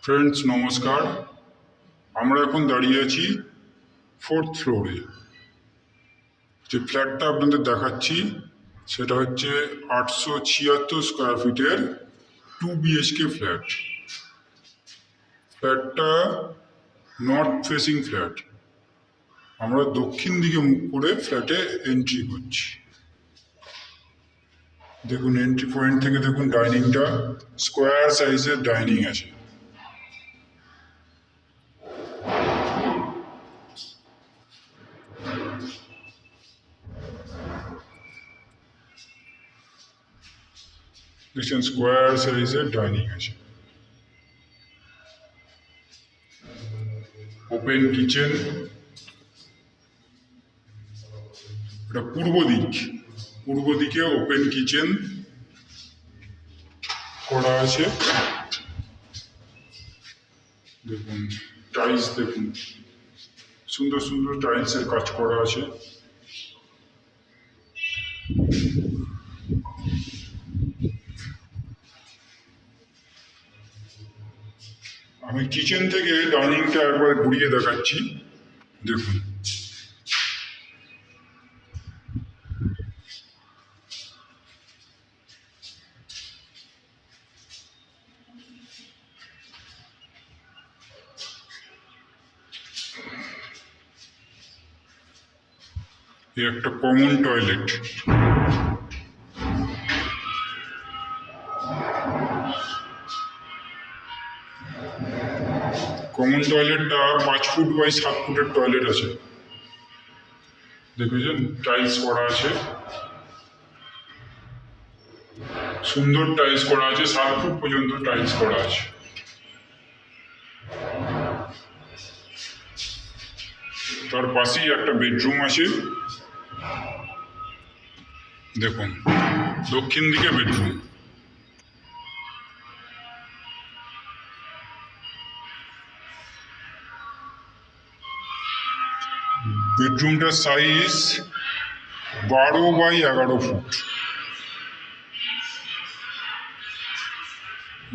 Friends নমস্কার। আমরা এখন দাঁড়িয়ে আছি 4th ফ্লোরে। যে ফ্ল্যাটটা আপনাদের দেখাচ্ছি সেটা হচ্ছে 876 স্কোয়ার ফিটের 2 বিএইচকে ফ্ল্যাট। ফ্ল্যাটটা নর্থ ফেসিং ফ্ল্যাট। আমরা দক্ষিণ দিকে মুখ করে ফ্ল্যাটে এন্ট্রি করছি। দেখুন এন্ট্রি পয়েন্ট থেকে দেখুন ডাইনিংটা স্কোয়ার সাইজের ডাইনিং আছে। দেখছেন স্কোয়ার সাইজের ডাইনিং আছে। ওপেন কিচেন, এটা পূর্ব দিকে ওপেন কিচেন করা আছে। দেখুন টাইলস, দেখুন সুন্দর সুন্দর টাইলসের কাজ করা আছে। আমি কিচেন থেকে ডাইনিংটা একবার ঘুরিয়ে দেখাচ্ছি। দেখুন এই একটা কমন টয়লেট। কমন টয়লেটটা 5 ফুট বাই 7 ফুটের টয়লেট আছে। দেখেছেন টাইলস করা আছে, সুন্দর টাইলস করা আছে, 7 ফুট পর্যন্ত টাইলস করা আছে। তার পাশেই একটা বেডরুম আছে। দেখুন দক্ষিণ দিকে বেডরুম। বেডরুমটার সাইজ 12 বাই 11 ফুট।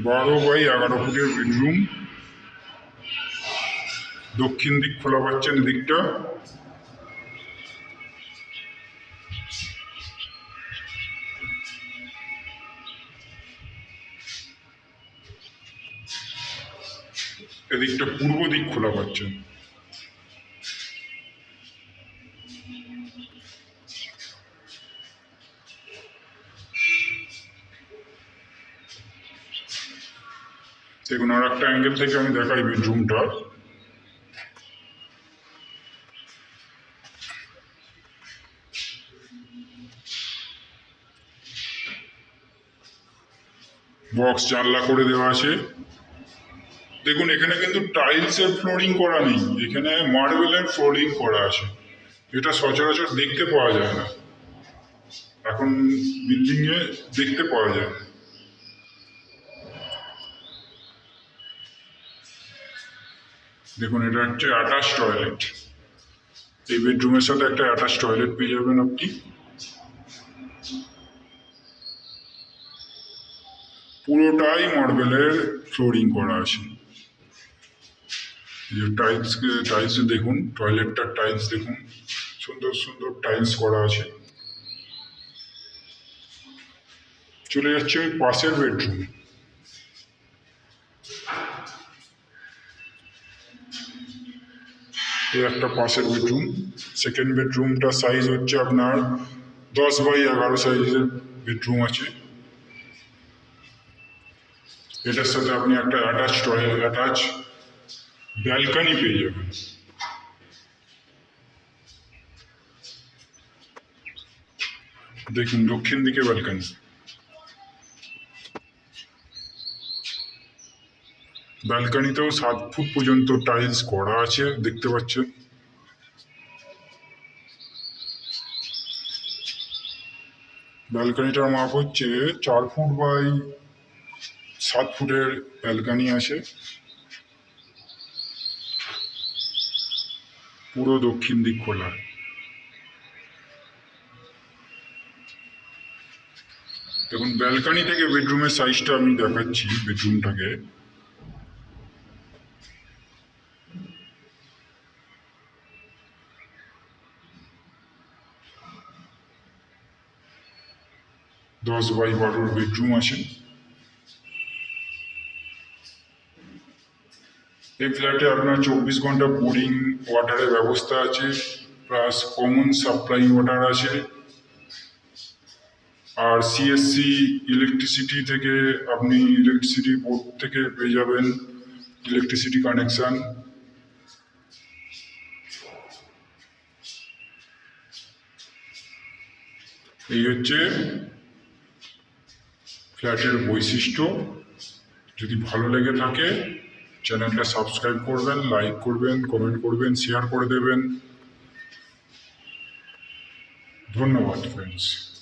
12 বাই 11 ফুটের বেডরুম। দক্ষিণ দিক খোলা পাচ্ছেন এদিকটা। এদিকটা পূর্ব দিক খোলা পাচ্ছেন। দেখুন আর একটা অ্যাঙ্গেল থেকে আমি দেখাই বেডরুমটা। বক্স জানলা করে দেওয়া আছে। দেখুন এখানে কিন্তু টাইলসের ফ্লোরিং করা নেই, এখানে মার্বেলের ফ্লোরিং করা আছে। এটা সচরাচর দেখতে পাওয়া যায় না, এখন বিল্ডিংয়ে দেখতে পাওয়া যায়। দেখুন এটা হচ্ছে অ্যাটাচ টয়লেট। এই বেডরুমের সাথে একটা অ্যাটাচ টয়লেট পেয়ে যাবেন আপনি। পুরোটাই মার্বেলের ফ্লোরিং করা আছে। এই যে টাইলস দেখুন, টয়লেটটার টাইলস দেখুন, সুন্দর সুন্দর টাইলস করা আছে। চলে যাচ্ছে ওই পাশের বেডরুম। এই একটা পাশের বেডরুম। সেকেন্ড বেডরুমটা সাইজ হচ্ছে আপনার 10 বাই 11 সাইজের বেডরুম আছে। এটার সাথে আপনি একটা অ্যাটাচ ব্যালকনি পেয়ে যাবেন। দেখুন দক্ষিণ দিকে ব্যালকনি। ব্যালকনিতেও 7 ফুট পর্যন্ত টাইলস করা আছে, দেখতে পাচ্ছেন। ব্যালকনিটার মাপ হচ্ছে 4 ফুট বাই 7 ফুটের ব্যালকনি আছে। পুরো দক্ষিণ দিক খোলা। দেখুন ব্যালকনি থেকে বেডরুমের সাইজটা আমি দেখাচ্ছি। বেডরুমটাকে 10x12 বেডরুম আছে। এই ফ্ল্যাটে আপনার 24 ঘন্টা বোরিং ওয়াটারের ব্যবস্থা আছে, প্লাস কমন সাপ্লাই ওয়াটার আছে। আর সিএসসি ইলেকট্রিসিটি থেকে আপনি ইলেকট্রিসিটি বোর্ড থেকে পেয়ে যাবেন ইলেকট্রিসিটি কানেকশান। এই হচ্ছে ফ্ল্যাটের বৈশিষ্ট্য। যদি ভালো লেগে থাকে চ্যানেলটা সাবস্ক্রাইব করবেন, লাইক করবেন, কমেন্ট করবেন, শেয়ার করে দেবেন। ধন্যবাদ ফ্রেন্ডস।